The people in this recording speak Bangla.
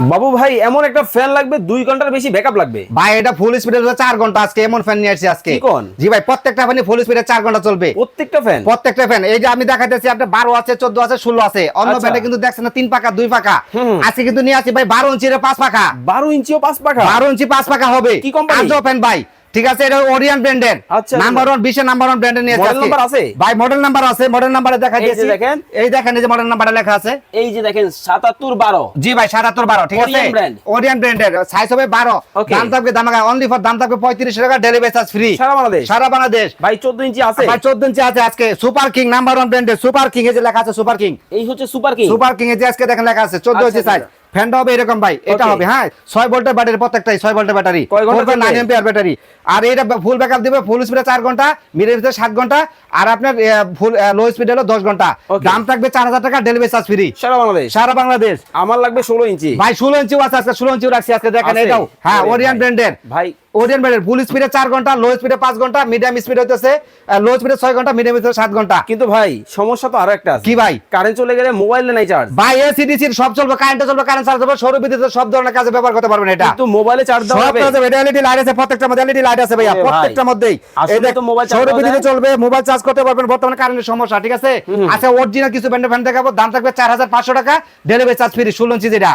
বাবু ভাই এমন একটা ফ্যান লাগবে 2 ঘন্টার বেশি ব্যাকআপ লাগবে ভাই এটা ফুল স্পিডে 4 ঘন্টা আজকে এমন ফ্যান নিয়ে আসছি আজকে। কি কোন? জি ভাই প্রত্যেকটা ফ্যানই ফুল স্পিডে 4 ঘন্টা চলবে। প্রত্যেকটা ফ্যান? প্রত্যেকটা ফ্যান। এই যে আমি দেখাইতেছি আপনার 12 আছে, 14 আছে, 16 আছে। অন্য আচ্ছা। ফ্যানে কিন্তু দেখছেন না 3 পাকা 2 পাকা। হুম। আজকে কিন্তু নিয়ে আসি ভাই 12 ইঞ্চির 5 পাকা। 12 ইঞ্চিও 5 পাখা? 12 ইঞ্চি 5 পাকা হবে। কি কোম্পানি? আজও ফ্যান ভাই। ঠিক আছে, এটা ওরিয়ন ব্র্যান্ডের। আচ্ছা, নাম্বার 1 বিশ্বের নাম্বার 1 ব্র্যান্ডের নিয়ে মডেল নাম্বার আছে? ভাই মডেল নাম্বার আছে, মডেল নাম্বারে দেখাই এই যে দিয়েছি। দেখেন। এই দেখেন এই যে মডেল নাম্বারটা লেখা আছে। এই যে দেখেন 7712। জি ভাই 7712 ঠিক আছে। Orion brand। ওরিয়ন ব্র্যান্ডের সাইজ হবে 12। Okay। দাম থাকবে দামাকা অনলি ফর দাম থাকবে 35 টাকা, ডেলিভারি চার্জ ফ্রি সারা বাংলাদেশ? সারা বাংলাদেশ। ভাই 14 ইঞ্চি আছে? ভাই 14 ইঞ্চি আছে আজকে। সুপার কিং নাম্বার 1 ব্র্যান্ডের সুপার কিং এই যে লেখা আছে সুপার কিং। এই হচ্ছে সুপার কিং। সুপার কিং এই যে আজকে দেখেন লেখা আছে 14 ইঞ্চি আচ্ছা, সাইজ। ফ্যানটা হবে এরকম ভাই, এটা Okay। হবে হ্যাঁ 6 ভোল্টের ব্যাটারি, প্রত্যেকটাই 6 ভোল্টের ব্যাটারি। কয় ঘন্টা চলবে? 9 এম্পিয়ার ব্যাটারি। আর এটা ফুল ব্যাকআপ দিবে ফুল স্পিডে 4 ঘন্টা, মিডিয়াম স্পিডে 7 ঘন্টা, আর আপনার ফুল লো স্পিডে হলো 10 ঘন্টা। Okay। দাম থাকবে 4000 টাকা, ডেলিভারি চার্জ ফ্রি সারা বাংলাদেশ? সারা বাংলাদেশ। আমার লাগবে 16 ইঞ্চি। ভাই 16 ইঞ্চি আছে আজকে, 16 ইঞ্চি রাখছি আজকে দেখেন আছে? এটাও হ্যাঁ আরে ওরিয়ন ভাই। ব্র্যান্ডের। ভাই ওরিয়ন ব্র্যান্ডের ফুল স্পিডে 4 ঘন্টা, লো স্পিডে 5 ঘন্টা, মিডিয়াম স্পিড হইতেছে লো স্পিডে 6 ঘন্টা, মিডিয়াম স্পিডে 7 ঘন্টা। কিন্তু ভাই সমস্যা তো আরো একটা আছে। কি ভাই? কারেন্ট চলে গেলে মোবাইলে নাই চার্জ। ভাই এসিডিসির সব চলবে, কারেন্টে চলবে, কারেন্ট চার্জ হবে, সৌর বিদ্যুতের সব ধরনের কাজে ব্যবহার করতে পারবেন এটা। কিন্তু মোবাইলে চার্জ দাও সব হবে? কাজে এলইডি লাইট আছে, প্রত্যেকটা মধ্যে এলইডি লাইট আছে ভাইয়া, আরে ভাই। প্রত্যেকটার মধ্যেই। আসলে এই দেখ তো মোবাইল চার্জ সৌর দেওয়া বিদ্যুতে যায়? চলবে, মোবাইল চার্জ করতে পারবেন। বর্তমানে কারেন্টের সমস্যা ঠিক আছে। আচ্ছা অরিজিনাল কিছু ব্র্যান্ডের ফ্যান দেখাবো, দাম থাকবে 4500 টাকা, ডেলিভারি চার্জ ফ্রি 16 ইঞ্চি যেটা।